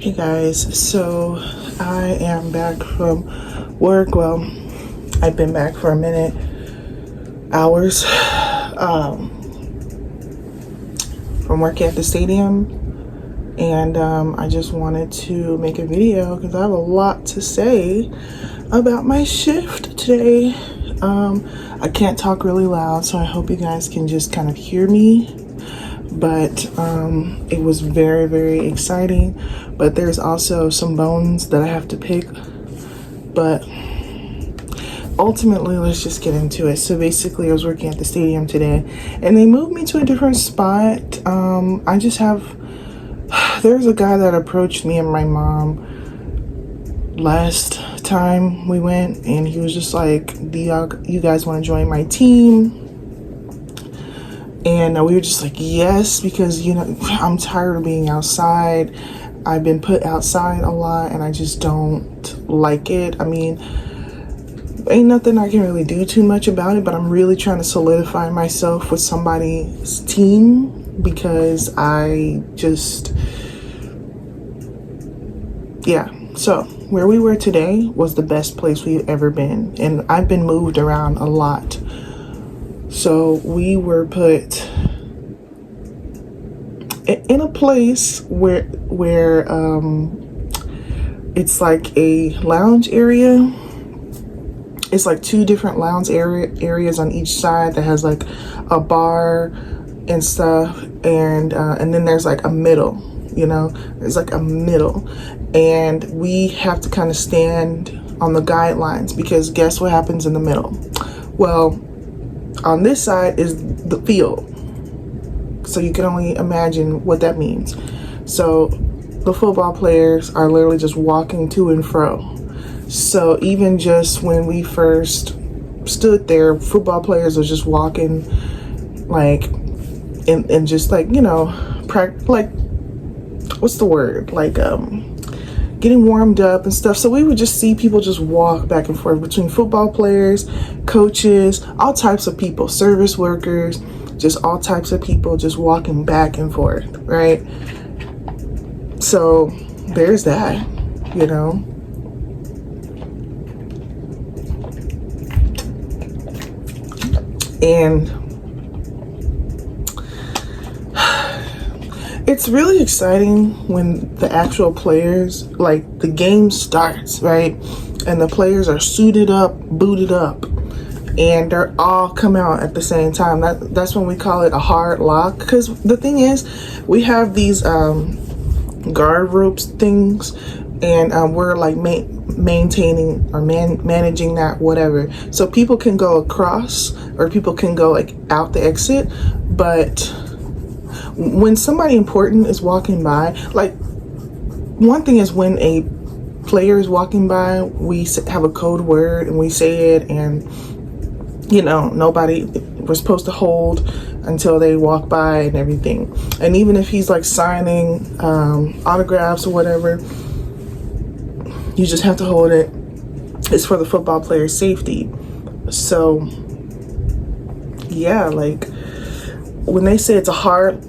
Hey guys, so I am back from work. Well, I've been back for a minute, hours, from working at the stadium, and I just wanted to make a video because I have a lot to say about my shift today. I can't talk really loud, so I hope you guys can just kind of hear me. But it was very, very exciting. But there's also some bones that I have to pick. But ultimately, let's just get into it. So basically, I was working at the stadium today, and they moved me to a different spot. There's a guy that approached me and my mom last time we went, and he was just like, you guys want to join my team? And we were just like, yes, because, I'm tired of being outside. I've been put outside a lot, and I just don't like it. I mean, ain't nothing I can really do too much about it, but I'm really trying to solidify myself with somebody's team because So where we were today was the best place we've ever been. And I've been moved around a lot. So we were put in a place where it's like a lounge area. It's like two different lounge areas on each side that has like a bar and stuff, and then there's like a middle. There's like a middle, and we have to kind of stand on the guidelines because guess what happens in the middle? Well, on this side is the field. So you can only imagine what that means. So the football players are literally just walking to and fro. So even just when we first stood there, football players are just walking like, and just like, what's the word? Like, getting warmed up and stuff. So we would just see people just walk back and forth between football players, coaches, all types of people, service workers, just all types of people just walking back and forth, right? So there's that, And it's really exciting when the actual players, like the game starts, right? And the players are suited up, booted up, and they're all come out at the same time. That's when we call it a hard lock. Because the thing is, we have these guard ropes things, and we're like maintaining or managing that, whatever. So people can go across or people can go like out the exit, but when somebody important is walking by, like one thing is when a player is walking by, we have a code word and we say it, and we're supposed to hold until they walk by and everything. And even if he's like signing autographs or whatever, you just have to hold it. It's for the football player's safety. So yeah, like when they say it's a hard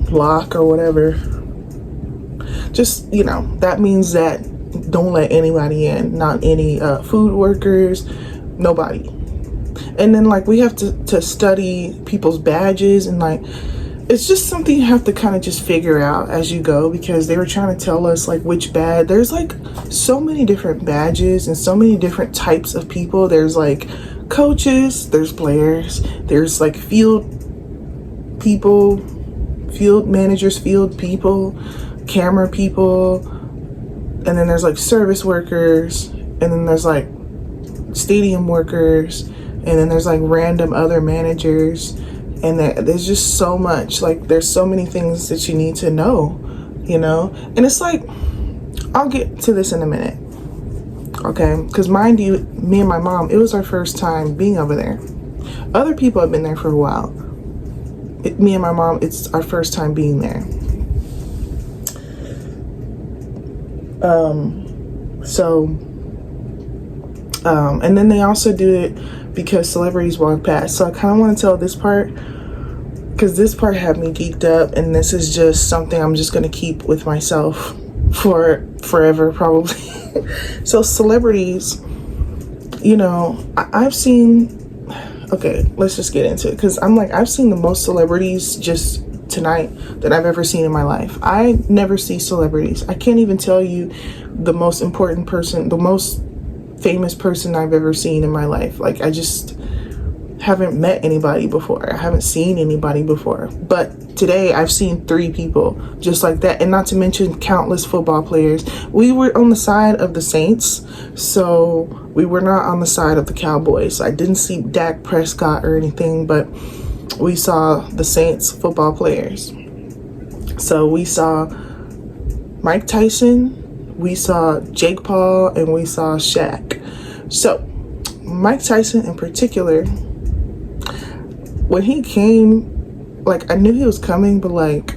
lock or whatever, just that means that don't let anybody in, not any food workers, nobody. And then like we have to study people's badges, and like it's just something you have to kind of just figure out as you go, because they were trying to tell us like which badge. There's like so many different badges and so many different types of people. There's like coaches, there's players, there's like field people, field managers, field people, camera people, and then there's like service workers, and then there's like stadium workers, and then there's like random other managers, and there's just so much, like there's so many things that you need to know, and it's like, I'll get to this in a minute, okay? Because mind you, me and my mom, it was our first time being over there. Other people have been there for a while. Me and my mom, it's our first time being there. And then they also do it because celebrities walk past. So I kind of want to tell this part because this part had me geeked up, and this is just something I'm just going to keep with myself for forever, probably. So celebrities, I've seen, okay, let's just get into it, because I've seen the most celebrities just tonight that I've ever seen in my life. I never see celebrities. I can't even tell you the most important person, the most famous person I've ever seen in my life. Like, I just haven't met anybody before. I haven't seen anybody before. But today I've seen 3 people just like that, and not to mention countless football players. We were on the side of the Saints, so we were not on the side of the Cowboys. I didn't see Dak Prescott or anything, but we saw the Saints football players. So we saw Mike Tyson, we saw Jake Paul, and we saw Shaq. So Mike Tyson in particular, when he came, like, I knew he was coming, but like,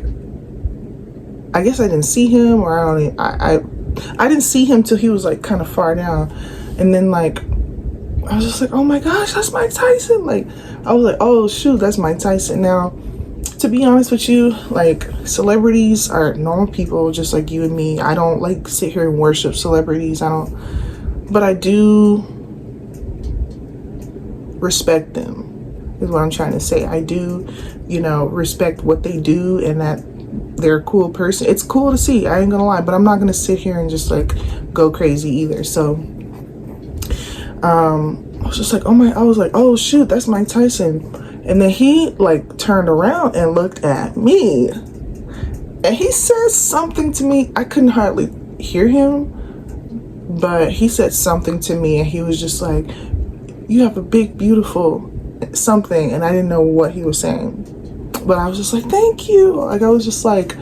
I guess I didn't see him, or I didn't see him till he was like kind of far down, and then like I was just like, oh my gosh, that's Mike Tyson. Like, I was like, oh shoot, that's Mike Tyson. Now, to be honest with you, like, celebrities are normal people just like you and me. I don't like sit here and worship celebrities. But I do respect them, is what I'm trying to say. I do, respect what they do, and that they're a cool person. It's cool to see, I ain't gonna lie, but I'm not gonna sit here and just like go crazy either. So I was just like, I was like, oh shoot, that's Mike Tyson. And then he like turned around and looked at me, and he said something to me. I couldn't hardly hear him, but he said something to me, and he was just like, you have a big, beautiful something. And I didn't know what he was saying, but I was just like, thank you. Like, I was just like,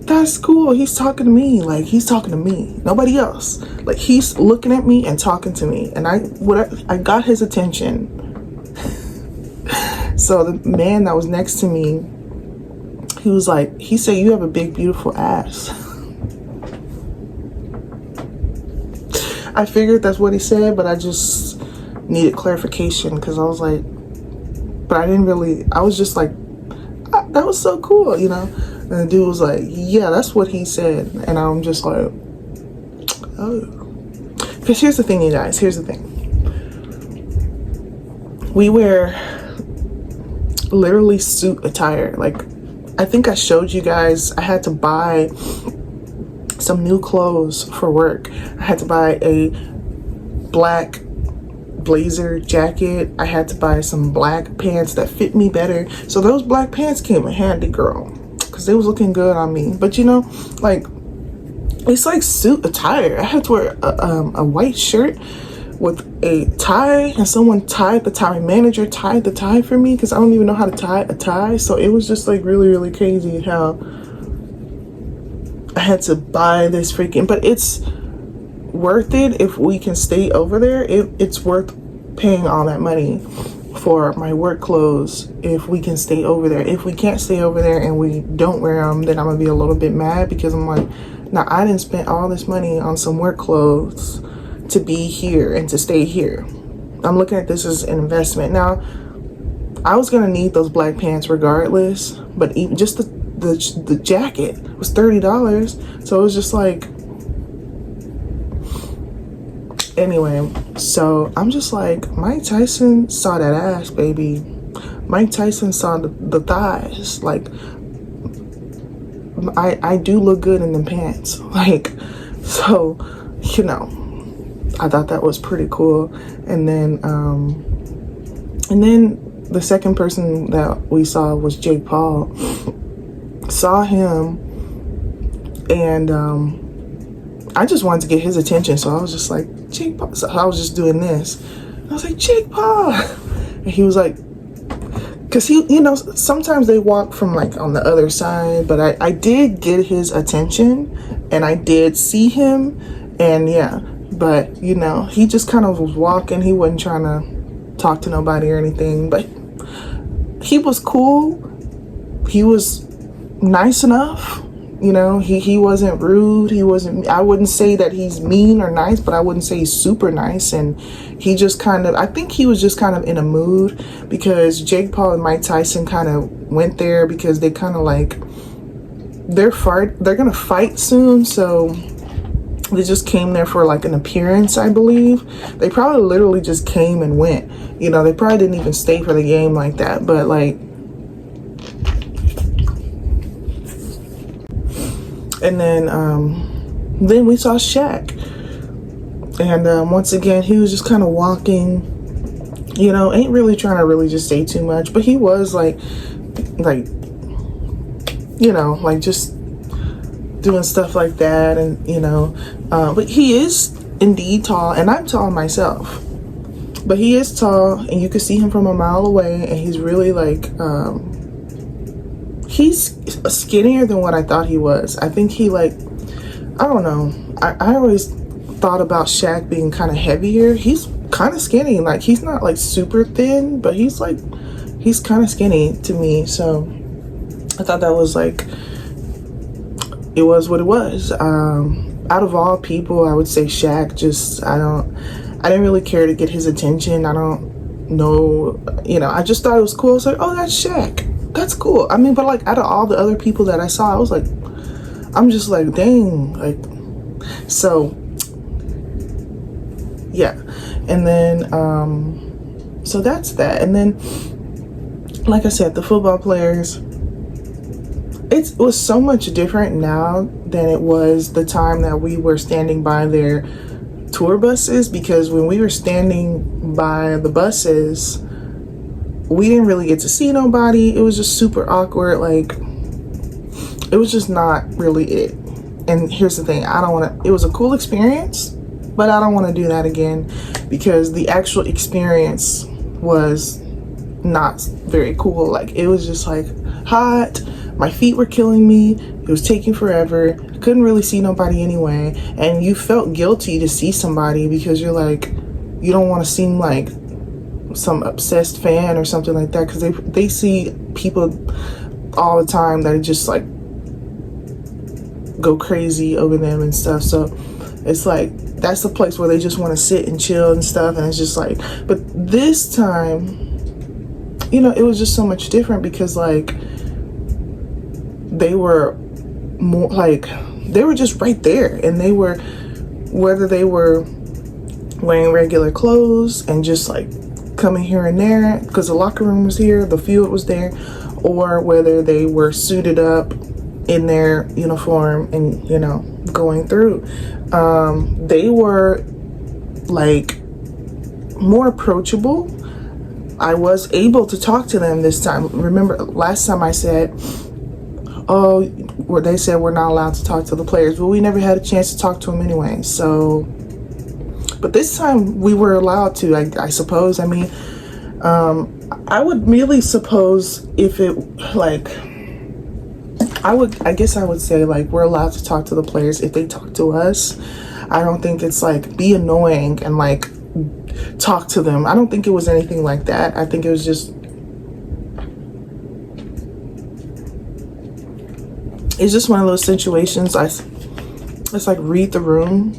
that's cool. He's talking to me. Like, he's talking to me, nobody else. Like, he's looking at me and talking to me, and I got his attention. So the man that was next to me, he said, you have a big, beautiful ass. I figured that's what he said, but I just needed clarification, because I was like, but I was just like, that was so cool, And the dude was like, yeah, that's what he said. And I'm just like, oh. Because here's the thing, you guys, here's the thing. We wear literally suit attire. Like, I think I showed you guys, I had to buy some new clothes for work. I had to buy a black blazer jacket. I had to buy some black pants that fit me better. So those black pants came in handy, girl, because they was looking good on me. But like, it's like suit attire. I had to wear a white shirt with a tie, and someone tied the tie. My manager tied the tie for me, because I don't even know how to tie a tie. So it was just like really, really crazy how I had to buy this freaking, but it's worth it if we can stay over there. It's worth paying all that money for my work clothes if we can stay over there. If we can't stay over there and we don't wear them, then I'm gonna be a little bit mad, because I'm like, now I didn't spend all this money on some work clothes to be here and to stay here. I'm looking at this as an investment. Now, I was gonna need those black pants regardless, but even just the jacket was $30, so it was just like, anyway. So I'm just like, Mike Tyson saw that ass, baby. Mike Tyson saw the thighs. Like, I do look good in them pants. Like, so, I thought that was pretty cool. And then the second person that we saw was Jake Paul. Saw him, and I just wanted to get his attention, so I was just like, Jake Paul. So I was just doing this. I was like, Jake Paul. And he was like, because he, sometimes they walk from like on the other side, but I did get his attention, and I did see him, and yeah, but he just kind of was walking. He wasn't trying to talk to nobody or anything, but he was cool. He was nice enough. He wasn't rude. I wouldn't say that he's mean or nice, but I wouldn't say he's super nice. And he just I think he was just kind of in a mood, because Jake Paul and Mike Tyson kind of went there because they kind of like they're gonna fight soon, so they just came there for like an appearance, I believe. They probably literally just came and went. You know, they probably didn't even stay for the game like that. But like, and then we saw Shaq, and once again he was just kind of walking. You know, ain't really trying to really just say too much, but he was like, you know, like just doing stuff like that, and you know, but he is indeed tall, and I'm tall myself, but he is tall, and you can see him from a mile away, and he's really like, he's skinnier than what I thought he was. I think he like, I don't know, I always thought about Shaq being kind of heavier. He's kind of skinny, like he's not like super thin, but he's kind of skinny to me. So I thought that was like, it was what it was. Out of all people, I would say Shaq. Just I didn't really care to get his attention. I don't know, you know, I just thought it was cool. I was like, oh, that's Shaq, that's cool. I mean, but like out of all the other people that I saw, I was like, I'm just like, dang, like, so yeah. And then so that's that. And then like I said, the football players, it was so much different now than it was the time that we were standing by their tour buses, because when we were standing by the buses, we didn't really get to see nobody. It was just super awkward. Like, it was just not really it. And here's the thing, I don't want to, it was a cool experience, but I don't want to do that again, because the actual experience was not very cool. Like, it was just like hot, my feet were killing me, it was taking forever, I couldn't really see nobody anyway, and you felt guilty to see somebody because you're like, you don't want to seem like some obsessed fan or something like that, because they see people all the time that are just like go crazy over them and stuff. So it's like, that's the place where they just want to sit and chill and stuff, and it's just like, but this time, you know, it was just so much different, because like they were more like, they were just right there, and they were, whether they were wearing regular clothes and just like coming here and there because the locker room was here, the field was there, or whether they were suited up in their uniform and, you know, going through, they were like more approachable. I was able to talk to them this time. Remember last time I said, oh, where they said we're not allowed to talk to the players. Well, we never had a chance to talk to them anyway. So, but this time we were allowed to, I suppose. I mean, I would really suppose if it like, I guess I would say like we're allowed to talk to the players if they talk to us. I don't think it's like be annoying and like talk to them. I don't think it was anything like that. I think it was just, it's just one of those situations. It's like read the room.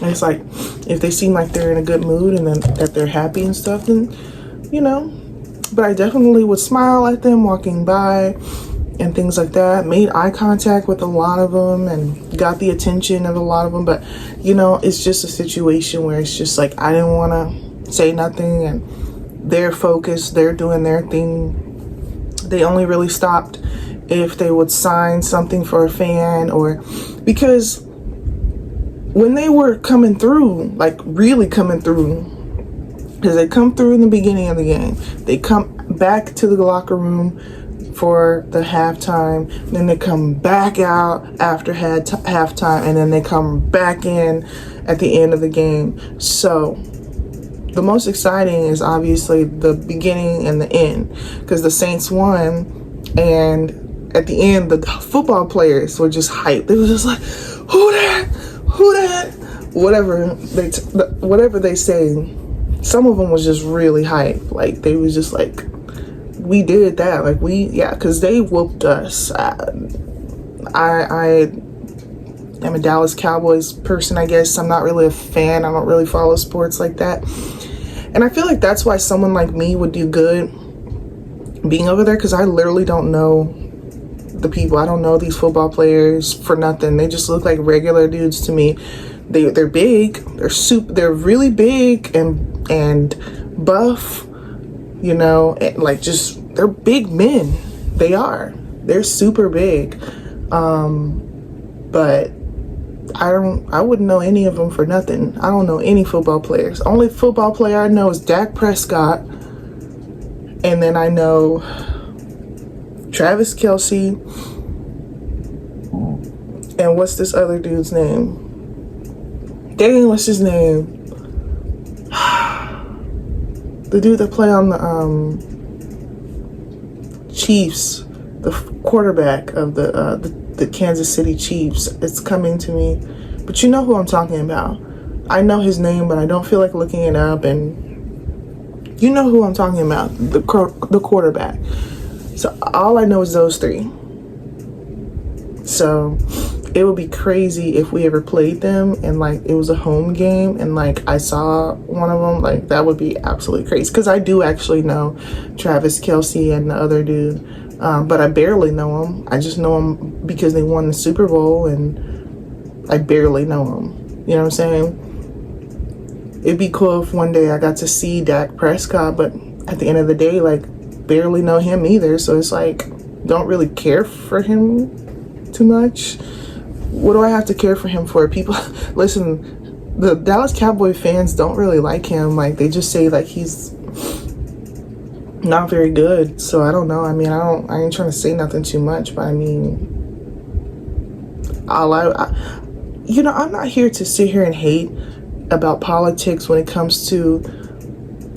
And it's like, if they seem like they're in a good mood and then that they're happy and stuff, then, you know, but I definitely would smile at them walking by and things like that. Made eye contact with a lot of them and got the attention of a lot of them. But, you know, it's just a situation where it's just like, I didn't want to say nothing, and they're focused, they're doing their thing. They only really stopped if they would sign something for a fan, or because when they were coming through, like really coming through, because they come through in the beginning of the game, they come back to the locker room for the halftime, then they come back out after halftime, and then they come back in at the end of the game. So the most exciting is obviously the beginning and the end, because the Saints won, and at the end the football players were just hyped. They were just like, who that, whatever they say. Some of them was just really hyped. Like, they was just like, we did that, like because they whooped us. I am a Dallas Cowboys person, I guess. I'm not really a fan. I don't really follow sports like that, and I feel like that's why someone like me would do good being over there, because I literally don't know the people. I don't know these football players for nothing. They just look like regular dudes to me. They're big. They're really big and buff. You know, and like just they're big men. They are. They're super big. But I wouldn't know any of them for nothing. I don't know any football players. Only football player I know is Dak Prescott. And then I know Travis Kelce. And what's this other dude's name? Dang, what's his name? The dude that play on the Chiefs, the quarterback of the Kansas City Chiefs. It's coming to me, but you know who I'm talking about. I know his name, but I don't feel like looking it up. And you know who I'm talking about, the quarterback. So all I know is those three. So it would be crazy if we ever played them and like it was a home game and like I saw one of them. Like that would be absolutely crazy, because I do actually know Travis Kelce and the other dude, but I barely know him. I just know him because they won the Super Bowl, and I barely know him. You know what I'm saying? It'd be cool if one day I got to see Dak Prescott, but at the end of the day, like, barely know him either. So it's like, don't really care for him too much. What do I have to care for him for? People, listen, the Dallas Cowboy fans don't really like him. Like, they just say like he's not very good. So I don't know. I mean, I ain't trying to say nothing too much, but I mean, I'm not here to sit here and hate about politics when it comes to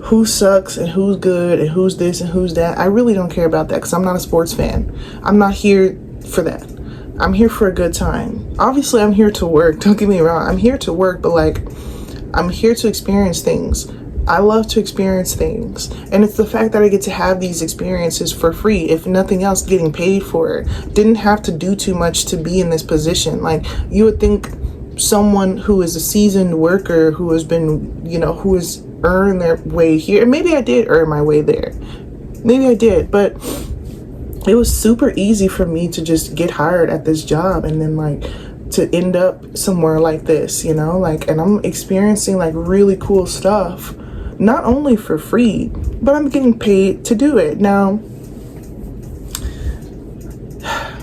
who sucks and who's good and who's this and who's that. I really don't care about that, because I'm not a sports fan. I'm not here for that. I'm here for a good time. Obviously, I'm here to work. Don't get me wrong. I'm here to work, but like, I'm here to experience things. I love to experience things. And it's the fact that I get to have these experiences for free, if nothing else, getting paid for it. Didn't have to do too much to be in this position. Like, you would think someone who is a seasoned worker, who has been, who has earned their way here. And maybe I did earn my way there. Maybe I did, but it was super easy for me to just get hired at this job and then like to end up somewhere like this, and I'm experiencing like really cool stuff, not only for free, but I'm getting paid to do it now.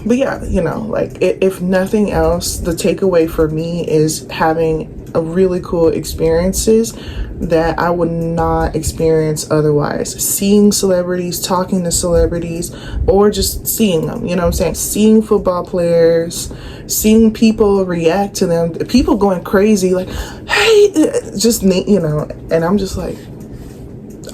But yeah, like if nothing else, the takeaway for me is having a really cool experiences that I would not experience otherwise. Seeing celebrities, talking to celebrities, or just seeing them, you know what I'm saying? Seeing football players, seeing people react to them, people going crazy, like, hey, just, and I'm just like,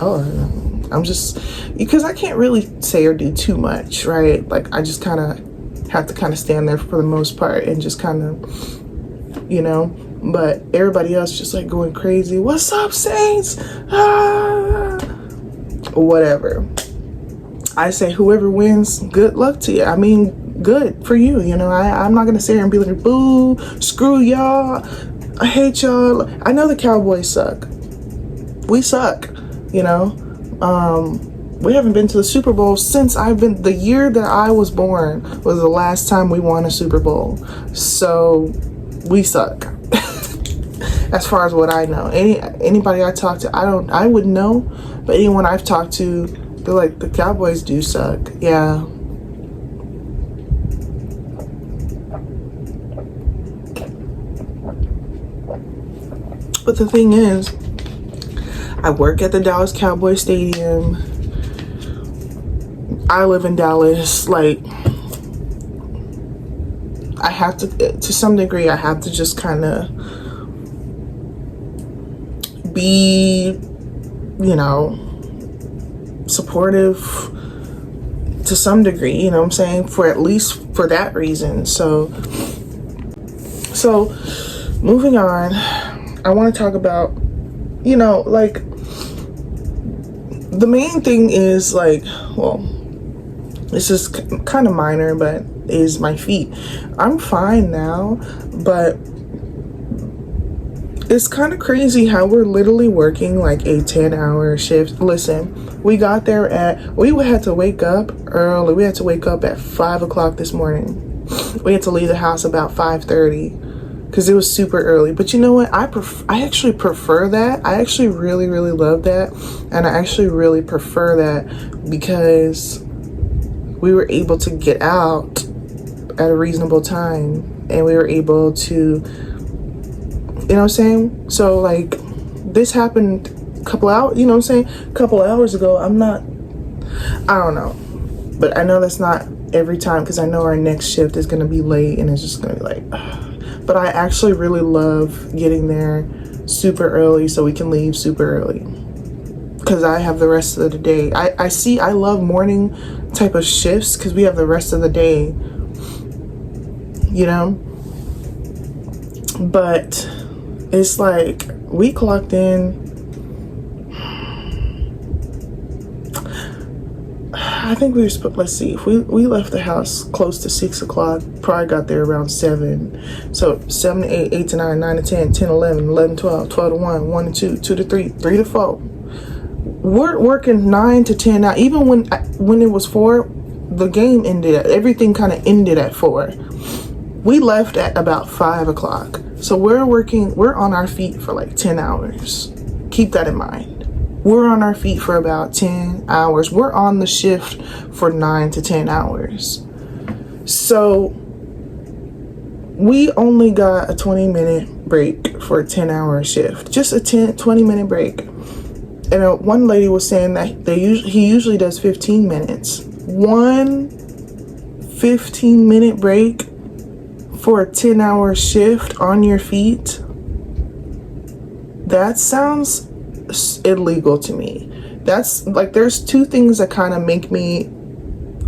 I'm just, because I can't really say or do too much, right? Like, I just kind of have to stand there for the most part and just kind of, but everybody else just like going crazy. What's up, Saints? Whatever. I say whoever wins, good luck to you. I mean, good for you. I'm not gonna sit here and be like, boo, screw y'all, I hate y'all. I know the Cowboys suck. We suck. We haven't been to the Super Bowl since the year that I was born was the last time we won a Super Bowl. So we suck. As far as what I know, anybody I talk to, I wouldn't know, but anyone I've talked to, they're like, the Cowboys do suck. Yeah. But the thing is, I work at the Dallas Cowboy Stadium. I live in Dallas. Like, I have to some degree, I have to just kind of be, supportive to some degree, you know what I'm saying? For at least for that reason. So moving on, I want to talk about, like, the main thing is like, well, this is kind of minor, but is my feet. I'm fine now, but It's kind of crazy how we're literally working like a 10-hour shift. Listen, we got there we had to wake up early. We had to wake up at 5 o'clock this morning. We had to leave the house about 5:30 because it was super early. But you know what? I actually prefer that. I actually really, really love that. And I actually really prefer that because we were able to get out at a reasonable time and we were able to, you know what I'm saying? So like this happened a couple hours, you know what I'm saying? A couple hours ago. I don't know. But I know that's not every time because I know our next shift is going to be late and it's just going to be like, ugh. But I actually really love getting there super early so we can leave super early because I have the rest of the day. I love morning type of shifts because we have the rest of the day, you know? But it's like we clocked in, I think we were supposed, let's see, if we left the house close to 6 o'clock, probably got there around 7. So 7 to 8, 8 to 9, 9 to 10, 10 to 11, 11 to 12, 12 to 1, 1 to 2, 2 to 3, 3 to 4. We're working 9 to 10 now. Even when it was 4, the game ended, everything kind of ended at 4. We left at about 5 o'clock. So we're on our feet for like 10 hours. Keep that in mind. We're on our feet for about 10 hours. We're on the shift for 9 to 10 hours. So we only got a 20-minute break for a 10-hour shift. Just a 20-minute break. And one lady was saying that he usually does 15 minutes. One 15-minute break for a 10-hour shift on your feet. That sounds illegal to me. That's like, there's two things that kind of make me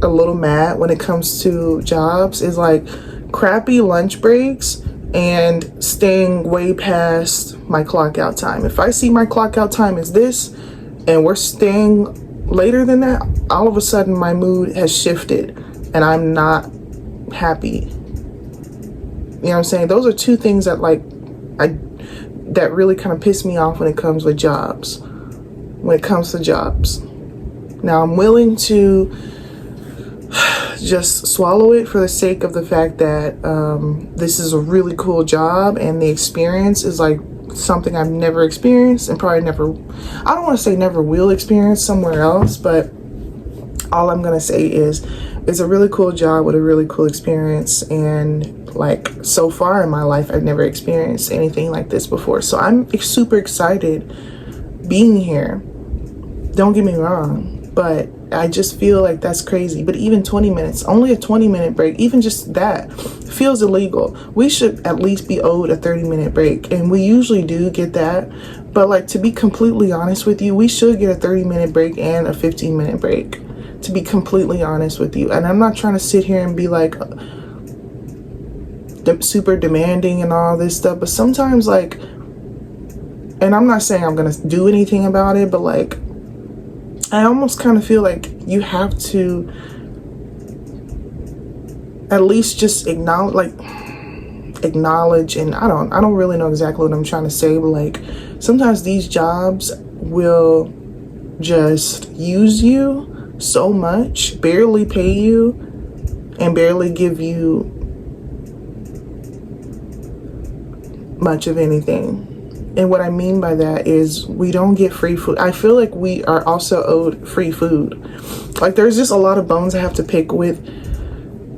a little mad when it comes to jobs is like crappy lunch breaks and staying way past my clock out time. If I see my clock out time is this and we're staying later than that, all of a sudden my mood has shifted and I'm not happy. You know what I'm saying? Those are two things that that really kind of piss me off when it comes with jobs. When it comes to jobs. Now I'm willing to just swallow it for the sake of the fact that this is a really cool job and the experience is like something I've never experienced and probably never, I don't want to say never will experience somewhere else, but all I'm gonna say is it's a really cool job with a really cool experience, and like so far in my life I've never experienced anything like this before. So I'm super excited being here. Don't get me wrong, but I just feel like that's crazy. But even 20 minutes, only a 20-minute break, even just that feels illegal. We should at least be owed a 30-minute break, and we usually do get that. But like, to be completely honest with you, we should get a 30-minute break and a 15-minute break, to be completely honest with you. And I'm not trying to sit here and be like super demanding and all this stuff, but sometimes like, and I'm not saying I'm gonna do anything about it, but like, I almost kind of feel like you have to at least just acknowledge, and I don't really know exactly what I'm trying to say, but like sometimes these jobs will just use you so much, barely pay you, and barely give you much of anything. And what I mean by that is we don't get free food. I feel like we are also owed free food. Like, there's just a lot of bones I have to pick with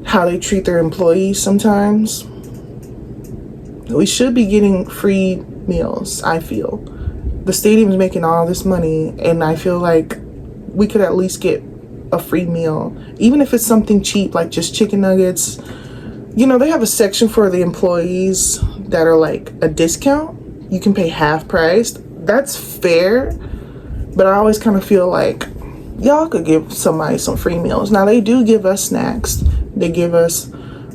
how they treat their employees sometimes. We should be getting free meals, I feel. The stadium's making all this money, and I feel like we could at least get a free meal. Even if it's something cheap, like just chicken nuggets. You know, they have a section for the employees that are like a discount. You can pay half price. That's fair. But I always kind of feel like y'all could give somebody some free meals. Now, they do give us snacks. They give us,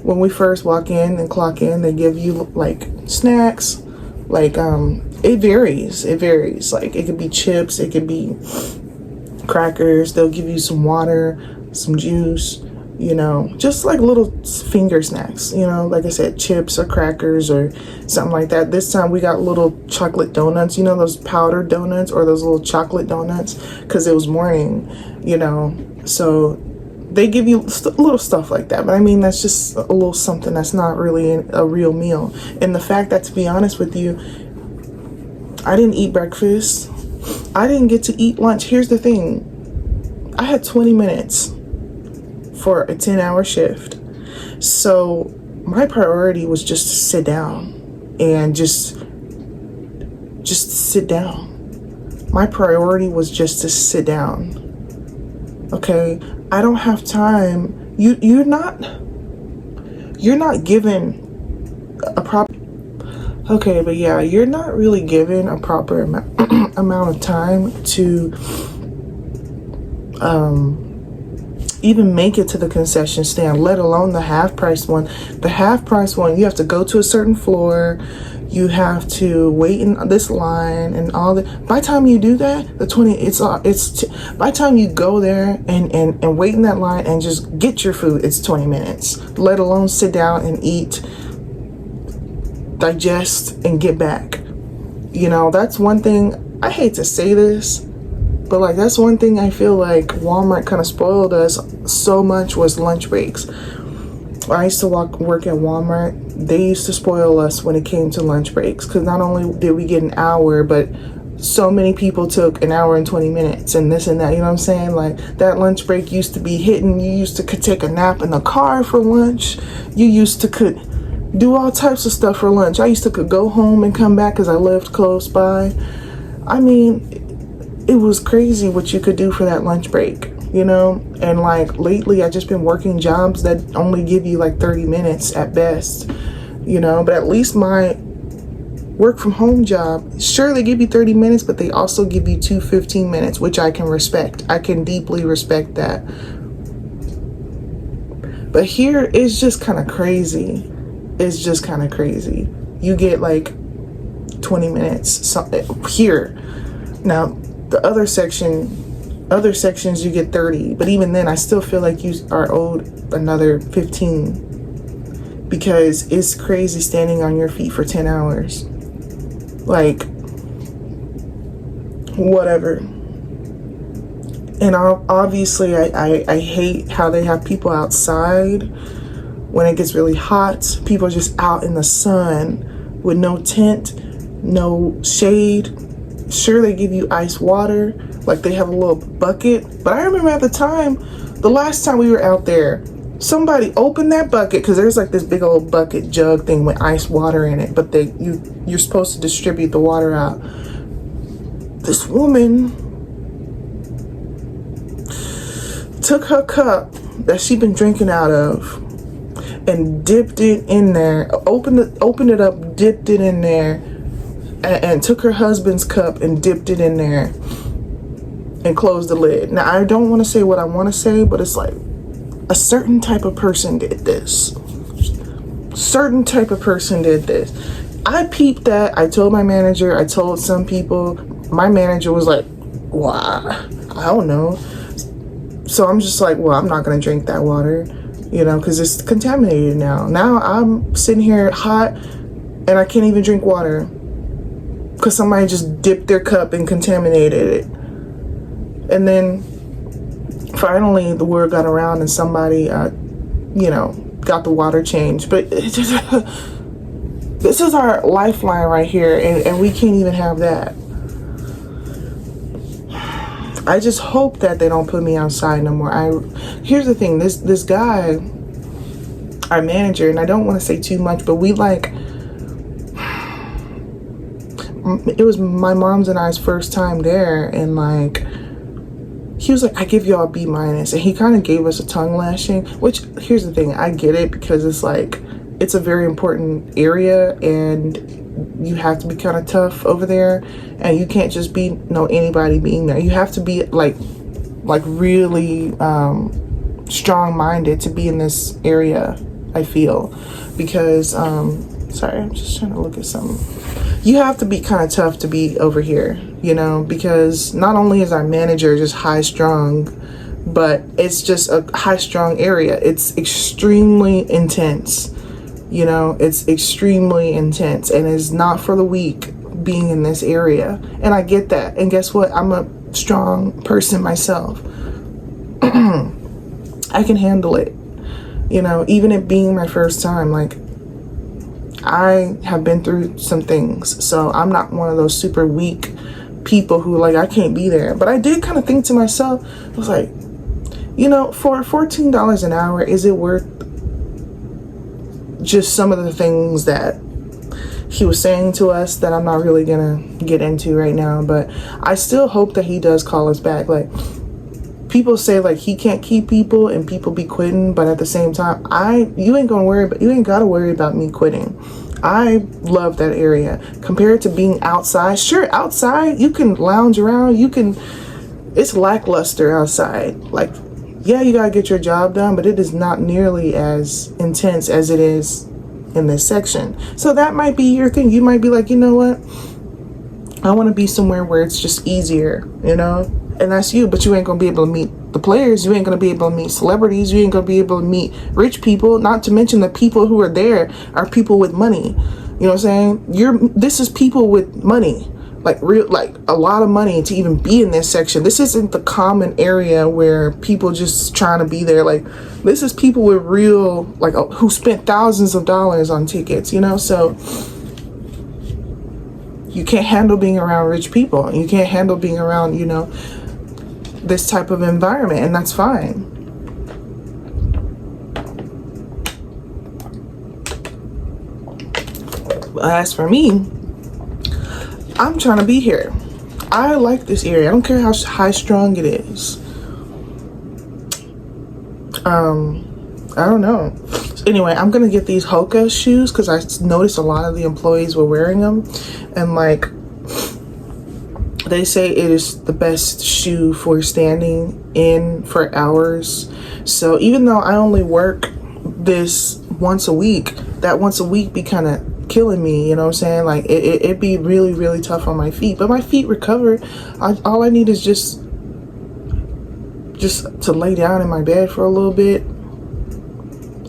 when we first walk in and clock in, they give you like snacks. Like, it varies. Like, it could be chips. It could be crackers. They'll give you some water, some juice. you know, just like little finger snacks, you know, like I said, chips or crackers or something like that. This time we got little chocolate donuts, you know, those powdered donuts or those little chocolate donuts, because it was morning, you know. So they give you little stuff like that, but I mean, that's just a little something that's not really a real meal. And the fact that, to be honest with you, I didn't eat breakfast, I didn't get to eat lunch. Here's the thing, I had 20 minutes for a 10-hour shift. So my priority was just to sit down and just sit down. My priority was just to sit down. Okay? I don't have time. You're not given a proper, okay, but yeah, you're not really given a proper amount of time to even make it to the concession stand, let alone the half-price one. The half-price one, you have to go to a certain floor, you have to wait in this line and all that. By the time you do that, by the time you go there and wait in that line and just get your food, it's 20 minutes, let alone sit down and eat, digest, and get back. You know, that's one thing, I hate to say this, but like, that's one thing I feel like Walmart kind of spoiled us so much, was lunch breaks. I used to work at Walmart. They used to spoil us when it came to lunch breaks, because not only did we get an hour, but so many people took an hour and 20 minutes and this and that, you know what I'm saying? Like, that lunch break used to be hitting. You used to could take a nap in the car for lunch. You used to could do all types of stuff for lunch. I used to could go home and come back because I lived close by. I mean, it was crazy what you could do for that lunch break, you know? And like, lately I just been working jobs that only give you like 30 minutes at best, you know? But at least my work from home job, sure, they give you 30 minutes, but they also give you 15 minutes, which I can respect. I can deeply respect that. But here it's just kind of crazy. It's just kind of crazy. You get like 20 minutes here. Now, the other sections you get 30, but even then I still feel like you are owed another 15, because it's crazy standing on your feet for 10 hours. Like, whatever. And obviously I hate how they have people outside when it gets really hot. People are just out in the sun with no tent, no shade. Sure, they give you ice water, like they have a little bucket. But I remember at the time, the last time we were out there, somebody opened that bucket, because there's like this big old bucket jug thing with ice water in it, but you're supposed to distribute the water out. This woman took her cup that she'd been drinking out of and dipped it in there, opened it up, dipped it in there, and took her husband's cup and dipped it in there and closed the lid. Now, I don't want to say what I want to say, but it's like, a certain type of person did this. Certain type of person did this. I peeped that. I told my manager. I told some people. My manager was like, "Wow, I don't know." So I'm just like, well, I'm not going to drink that water, you know, because it's contaminated now. Now I'm sitting here hot and I can't even drink water because somebody just dipped their cup and contaminated it. And then finally the word got around and somebody, you know, got the water changed. But this is our lifeline right here, and we can't even have that. I just hope that they don't put me outside no more. Here's the thing, this guy, our manager, and I don't want to say too much, but we like, it was my mom's and I's first time there, and like, he was like, I give y'all a B-, and he kind of gave us a tongue lashing, which, here's the thing, I get it, because it's like, it's a very important area, and you have to be kind of tough over there, and you can't just be anybody being there. You have to be like really strong-minded to be in this area, I feel, because sorry, I'm just trying to look at something. You have to be kind of tough to be over here, you know, because not only is our manager just high strung, but it's just a high strung area. It's extremely intense, you know, it's extremely intense, and it's not for the weak being in this area. And I get that. And guess what? I'm a strong person myself. I can handle it, you know, even it being my first time. Like, I have been through some things, so I'm not one of those super weak people who like, I can't be there. But I did kind of think to myself, I was like, you know, for $14 an hour, is it worth just some of the things that he was saying to us that I'm not really gonna get into right now? But I still hope that he does call us back. Like, people say like he can't keep people and people be quitting, but at the same time, you ain't gotta worry about me quitting. I love that area compared to being outside. Sure, outside you can lounge around, it's lackluster outside. Like, yeah, you gotta get your job done, but it is not nearly as intense as it is in this section. So that might be your thing. You might be like, you know what, I want to be somewhere where it's just easier, you know? And that's you, but you ain't gonna be able to meet the players. You ain't gonna be able to meet celebrities. You ain't gonna be able to meet rich people. Not to mention the people who are there are people with money. You know what I'm saying? This is people with money, like a lot of money to even be in this section. This isn't the common area where people just trying to be there. Like, this is people with real, like, who spent thousands of dollars on tickets, you know? So you can't handle being around rich people. You can't handle being around, you know, this type of environment, and that's fine. As for me, I'm trying to be here. I like this area. I don't care how high strung it is. I don't know. So anyway, I'm gonna get these Hoka shoes because I noticed a lot of the employees were wearing them, and like, they say it is the best shoe for standing in for hours. So even though I only work this once a week, that once a week be kind of killing me, you know what I'm saying? Like, it'd be really, really tough on my feet, but my feet recover. All I need is just to lay down in my bed for a little bit,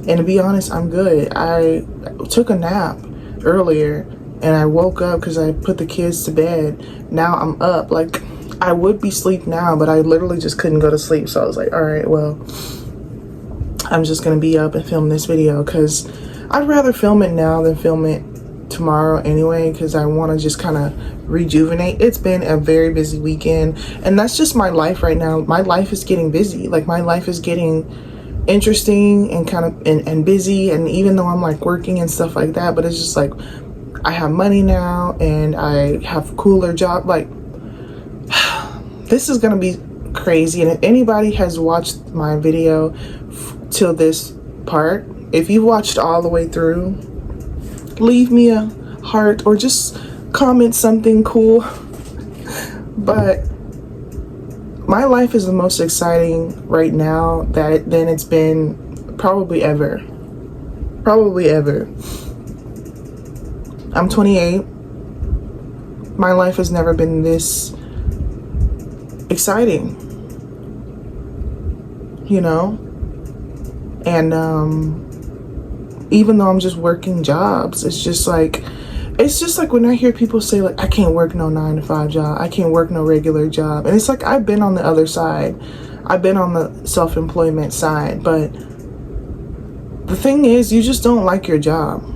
and to be honest, I'm good. I took a nap earlier and I woke up because I put the kids to bed. Now I'm up. Like, I would be asleep now, but I literally just couldn't go to sleep. So I was like, all right, well, I'm just gonna be up and film this video because I'd rather film it now than film it tomorrow anyway, because I want to just kind of rejuvenate. It's been a very busy weekend, and that's just my life right now. My life is getting busy. Like, my life is getting interesting and kind of and busy, and even though I'm like working and stuff like that, but it's just like, I have money now and I have a cooler job. Like, this is gonna be crazy. And if anybody has watched my video till this part, if you watched all the way through, leave me a heart or just comment something cool. But my life is the most exciting right now than it's been probably ever. I'm 28. My life has never been this exciting, you know? And even though I'm just working jobs, it's just like when I hear people say like, I can't work no 9-to-5 job, I can't work no regular job. And it's like, I've been on the other side. I've been on the self-employment side, but the thing is, you just don't like your job.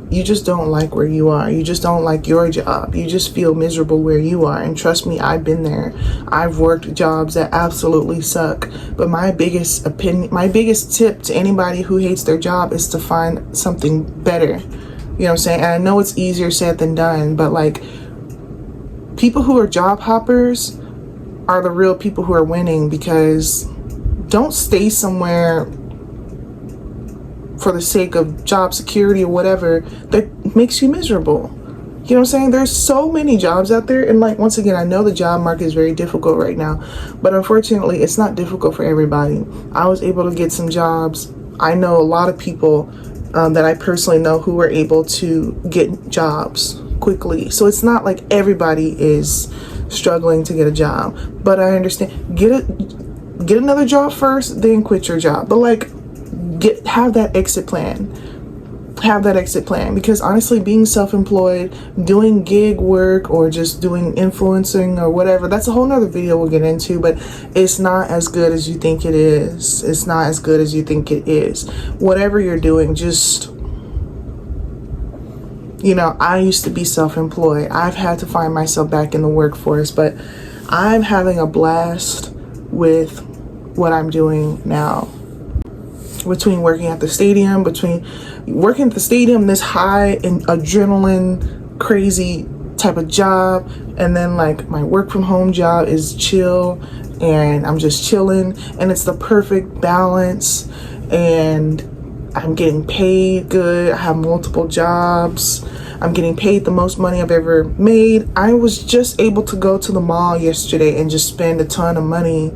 You just don't like where you are. You just don't like your job. You just feel miserable where you are. And trust me, I've been there. I've worked jobs that absolutely suck. But my biggest tip to anybody who hates their job is to find something better. You know what I'm saying? And I know it's easier said than done, but like, people who are job hoppers are the real people who are winning, because don't stay somewhere for the sake of job security or whatever that makes you miserable. You know what I'm saying? There's so many jobs out there, and like, once again, I know the job market is very difficult right now, but unfortunately it's not difficult for everybody. I was able to get some jobs. I know a lot of people that I personally know who were able to get jobs quickly. So it's not like everybody is struggling to get a job, but I understand, get another job first, then quit your job. But like, have that exit plan. Have that exit plan, because honestly, being self-employed, doing gig work, or just doing influencing or whatever, that's a whole nother video we'll get into, but it's not as good as you think it is. It's not as good as you think it is. Whatever you're doing, just, you know, I used to be self-employed. I've had to find myself back in the workforce, but I'm having a blast with what I'm doing now. Between working at the stadium, this high and adrenaline crazy type of job, and then like my work from home job is chill, and I'm just chilling, and it's the perfect balance, and I'm getting paid good. I have multiple jobs. I'm getting paid the most money I've ever made. I was just able to go to the mall yesterday and just spend a ton of money.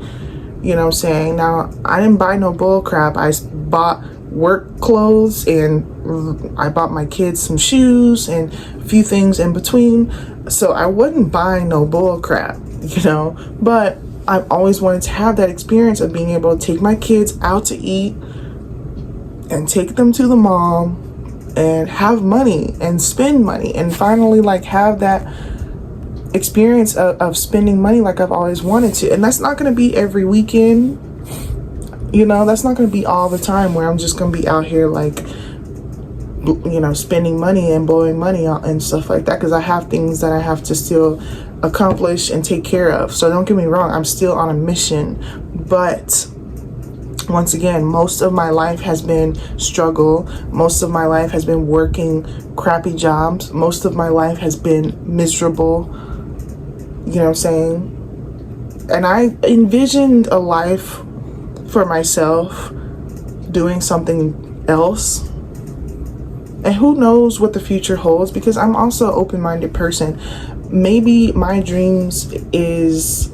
You know what I'm saying? Now, I didn't buy no bull crap. I bought work clothes, and I bought my kids some shoes and a few things in between. So I wasn't buying no bull crap, you know? But I've always wanted to have that experience of being able to take my kids out to eat and take them to the mall and have money and spend money, and finally like have that experience of spending money like I've always wanted to. And that's not going to be every weekend, you know, that's not going to be all the time where I'm just going to be out here like, you know, spending money and blowing money out and stuff like that, because I have things that I have to still accomplish and take care of. So don't get me wrong, I'm still on a mission, but once again, most of my life has been struggle. Most of my life has been working crappy jobs. Most of my life has been miserable. You know what I'm saying? And I envisioned a life for myself doing something else. And who knows what the future holds, because I'm also an open-minded person. Maybe my dreams is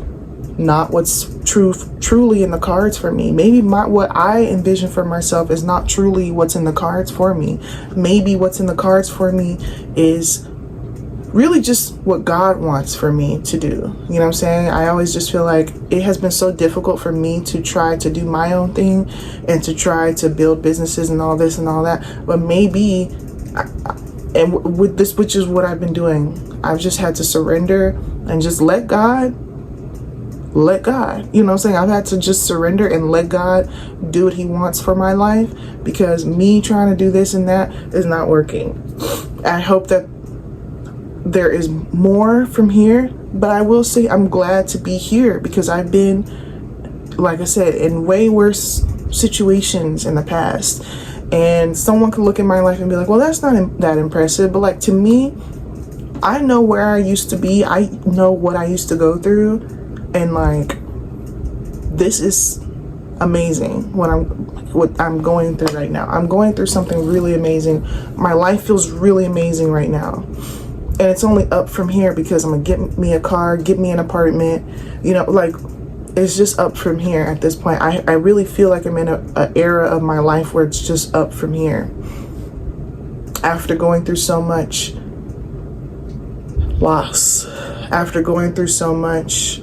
not what's truly in the cards for me. Maybe what I envision for myself is not truly what's in the cards for me. Maybe what's in the cards for me is really just what God wants for me to do. You know what I'm saying? I always just feel like it has been so difficult for me to try to do my own thing and to try to build businesses and all this and all that. But maybe, and with this, which is what I've been doing, I've just had to surrender and just let God, you know what I'm saying? I've had to just surrender and let God do what he wants for my life, because me trying to do this and that is not working. I hope that there is more from here, but I will say I'm glad to be here, because I've been, like I said, in way worse situations in the past. And someone could look at my life and be like, well, that's not that impressive. But like, to me, I know where I used to be. I know what I used to go through. And like, this is amazing what I'm going through right now. I'm going through something really amazing. My life feels really amazing right now. And it's only up from here, because I'm gonna get me a car, get me an apartment, you know, like, it's just up from here at this point. I really feel like I'm in an era of my life where it's just up from here. After going through so much loss, after going through so much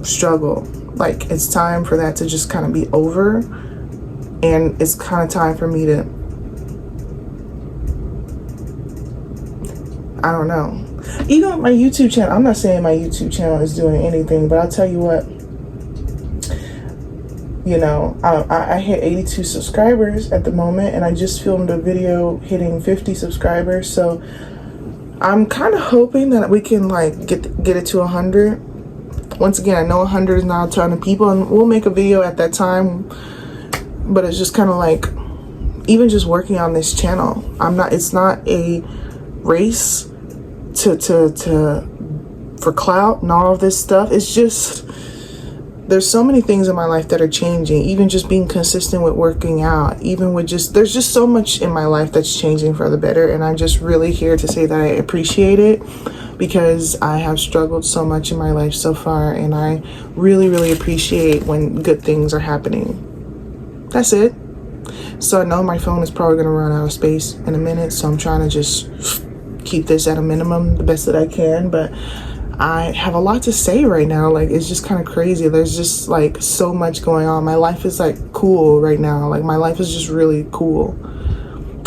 struggle, like, it's time for that to just kind of be over. And it's kind of time for me to, I don't know. Even my YouTube channel, I'm not saying my YouTube channel is doing anything, but I'll tell you what, you know, I hit 82 subscribers at the moment, and I just filmed a video hitting 50 subscribers. So I'm kind of hoping that we can like get it to 100. Once again, I know 100 is not a ton of people, and we'll make a video at that time. But it's just kind of like, even just working on this channel, it's not a race for clout and all of this stuff. It's just, there's so many things in my life that are changing. Even just being consistent with working out, even with there's just so much in my life that's changing for the better. And I'm just really here to say that I appreciate it, because I have struggled so much in my life so far, and I really, really appreciate when good things are happening. That's it. So I know my phone is probably gonna run out of space in a minute, so I'm trying to just keep this at a minimum the best that I can. But I have a lot to say right now. Like, it's just kind of crazy. There's just like so much going on. My life is like cool right now. Like, my life is just really cool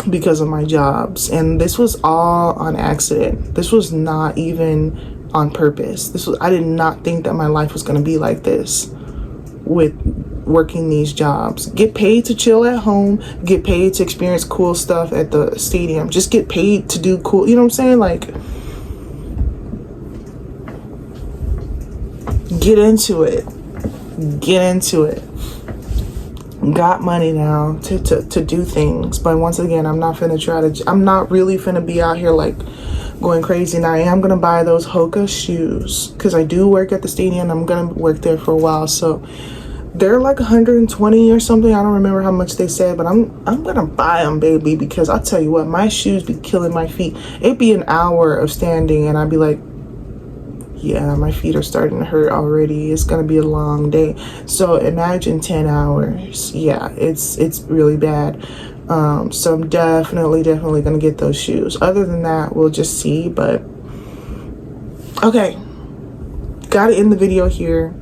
because of my jobs. And this was all on accident. This was not even on purpose. I did not think that my life was going to be like this with working these jobs. Get paid to chill at home, get paid to experience cool stuff at the stadium, just get paid to do cool, you know what I'm saying? Like, get into it. Got money now to do things, but once again, I'm not really finna be out here like going crazy. Now I am gonna buy those Hoka shoes because I do work at the stadium. I'm gonna work there for a while, so they're like 120 or something. I don't remember how much they said, but I'm gonna buy them, baby, because I'll tell you what, my shoes be killing my feet. It'd be an hour of standing and I'd be like, yeah, my feet are starting to hurt already. It's gonna be a long day. So imagine 10 hours. Yeah, it's really bad. So I'm definitely gonna get those shoes. Other than that, we'll just see. But okay, gotta end the video here.